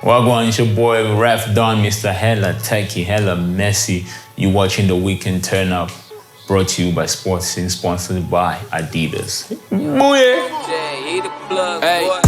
Wagwan, it's your boy Raf Don, Mr. Hella Techie, Hella Messy. You watching The Weekend Turn Up, brought to you by Sportsing, sponsored by Adidas. Booyah! Hey.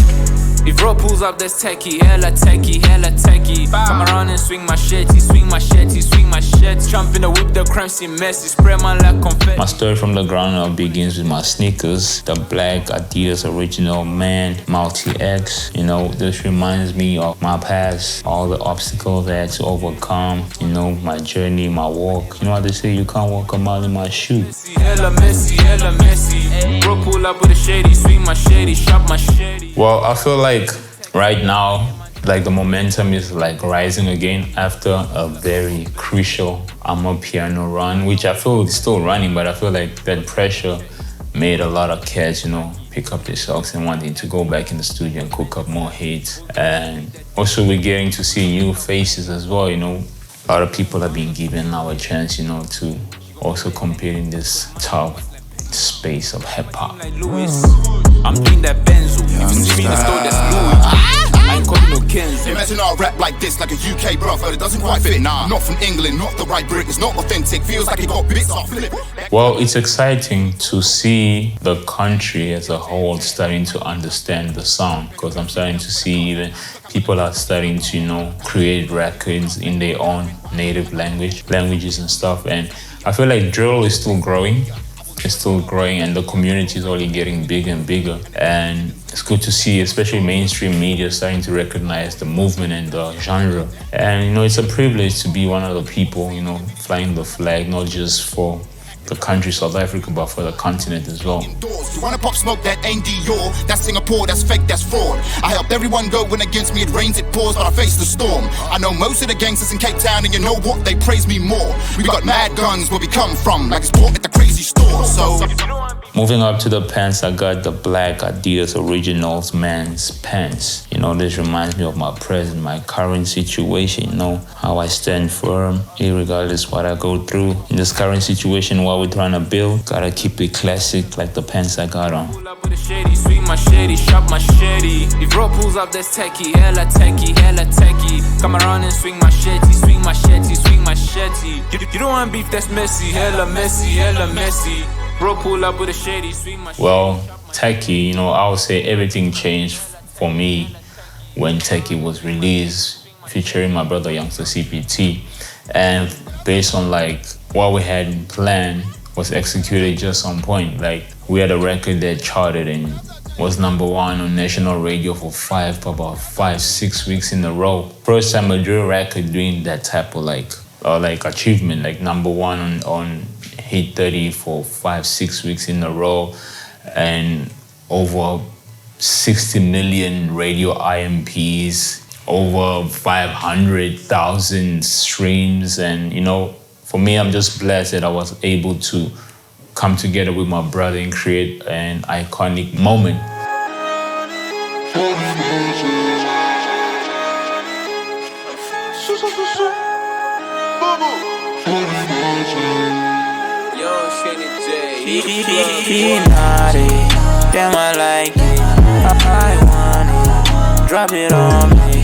If road pulls up, that's techie, hella techie, hella techie. Come around and swing my shetty, swing my shetty, swing my shetty. Jump in the whip, the crime scene messy, spread my like confetti. My story from the ground up begins with my sneakers, the black Adidas original man, Multi-X. You know, this reminds me of my past, all the obstacles I had to overcome, you know, my journey, my walk. You know how they say, you can't walk a mile in my shoes. Hella messy, hella messy. Bro, pull up with a shady, swing my shady, shop my shady. Well, I feel like right now, like the momentum is like rising again after a very crucial piano run, which I feel is still running, but I feel like that pressure made a lot of cats, you know, pick up their socks and wanting to go back in the studio and cook up more hits. And also we're getting to see new faces as well, you know. A lot of people have been given our chance, you know, to also compete in this tough space of hip-hop. I'm doing that benzo. If you see me in the store, that's Louis. I ain't calling no Kenzo. Imagine I rap like this, like a UK brother. It doesn't quite fit. Nah, not from England, not the right Brit. It's not authentic. Feels like it got bits off. Well, it's exciting to see the country as a whole starting to understand the sound, because I'm starting to see even people are starting to, you know, create records in their own native languages and stuff. And I feel like drill is still growing. It's still growing, and the community is only getting bigger and bigger. And it's good to see, especially mainstream media, starting to recognize the movement and the genre. And, you know, it's a privilege to be one of the people, you know, flying the flag, not just for the country, South Africa, but for the continent as well. You wanna pop smoke, that ain't Dior. That's Singapore, that's fake, that's fraud. I helped everyone go when against me it rains, it pours, but I face the storm. I know most of the gangsters in Cape Town, and you know what, they praise me more. We got mad guns where we come from, like it's bought at the crazy store, so... Moving up to the pants, I got the black Adidas Originals men's pants. You know, this reminds me of my present, my current situation, you know, how I stand firm, irregardless what I go through. In this current situation, what we're trying to build, gotta keep it classic like the pants I got on. Pull up with a shady, swing my shady, shop my shady. If road pulls up, that's techie, hella techie, hella techie. Come around and swing my shetty, swing my shetty, swing my shetty. You don't want beef that's messy, hella messy, hella messy. Bro, pull up with a shady, swing my shady. Well, Techie, you know, I would say everything changed for me when Techie was released, featuring my brother YoungstaCPT. And based on like what we had planned was executed just on point. Like, we had a record that charted and was #1 on national radio for about 5-6 weeks in a row. First time a drill record doing that type of like achievement, like #1 on Hit 30 for 5-6 weeks in a row, and over 60 million radio IMPs, over 500,000 streams. And, you know, for me, I'm just blessed that I was able to come together with my brother and create an iconic moment. He naughty, damn I like it, I want it, drop it on me,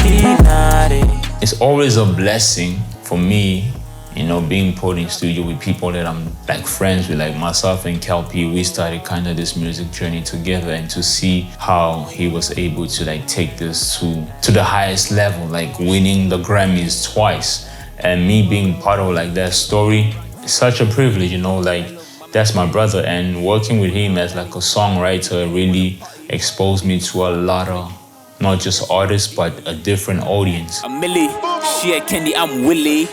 he naughty. It's always a blessing for me, you know, being put in studio with people that I'm like friends with, like myself and Kel-P. We started kind of this music journey together, and to see how he was able to like take this to the highest level, like winning the Grammys twice, and me being part of like that story, it's such a privilege, you know, like that's my brother, and working with him as like a songwriter really exposed me to a lot of not just artists but a different audience. I'm Millie, she a Candy, I'm Willie.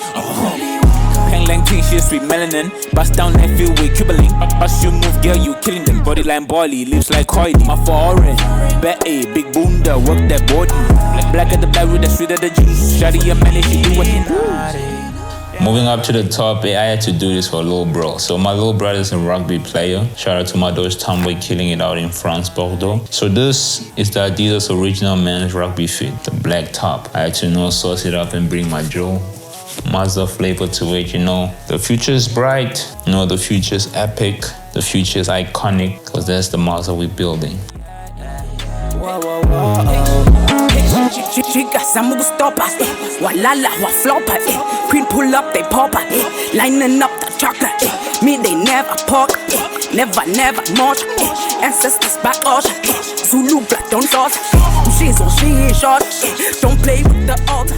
Hang lang king, she a sweet melanin. Bust down that field with cubbling. Bust you move, girl, you killing them. Bodyline Bali, lips like Coily. My foreign, bet a big bunda, work that body. Black at the back with the sweet of the juice. Shawty a man, she do what he do. Moving up to the top, I had to do this for little bro. So my little brother's a rugby player. Shout out to my dog Tambwe, killing it out in France, Bordeaux. So this is the Adidas Original Men's Rugby Fit, the black top. I had to, you know, sauce it up and bring my Joe Mazda flavor to it, you know. The future is bright, you know, the future is epic, the future is iconic, because that's the Mazda we're building. Whoa, whoa, whoa. Chica, some will stop us. Walala, wa flopper. Queen pull up, they pop her. Lining up the chocolate. Me, they never pork. Never more. Ancestors back ocean. Zulu black, don't toss. She's on, she ain't short. Don't play with the altar.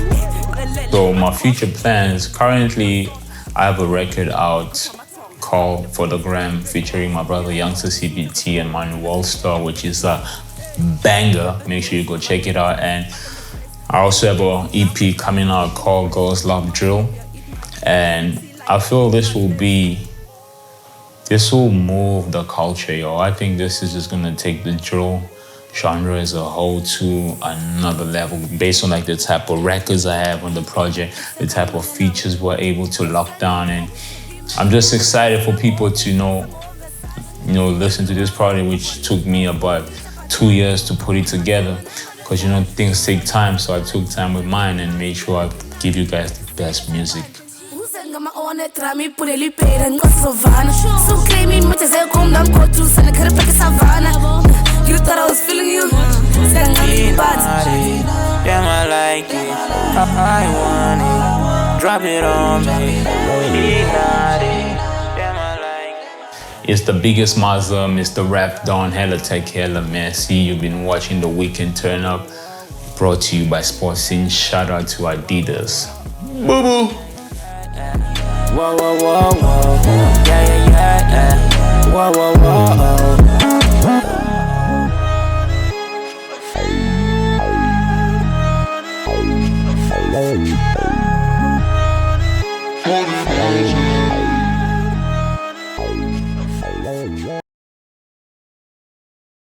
So my future plans, currently I have a record out called For the Gram featuring my brother YoungstaCPT and my new star, which is a banger. Make sure you go check it out. And I also have an EP coming out called Girls Love Drill. And I feel this will move the culture, yo. I think this is just gonna take the drill genre as a whole to another level based on like the type of records I have on the project, the type of features we're able to lock down. And I'm just excited for people to listen to this project, which took me about 2 years to put it together, because things take time. So I took time with mine and made sure I give you guys the best music. You thought I was feeling you. Damn, I like it. I want it. Drop it on me. It's the biggest Mazda, Mr. Raf Don, hella tech, hella messy. You've been watching The Weekend Turn Up, brought to you by Sportsing. Shout out to Adidas. Boo boo. Whoa, whoa, whoa, whoa. Yeah. Whoa, whoa, whoa, whoa.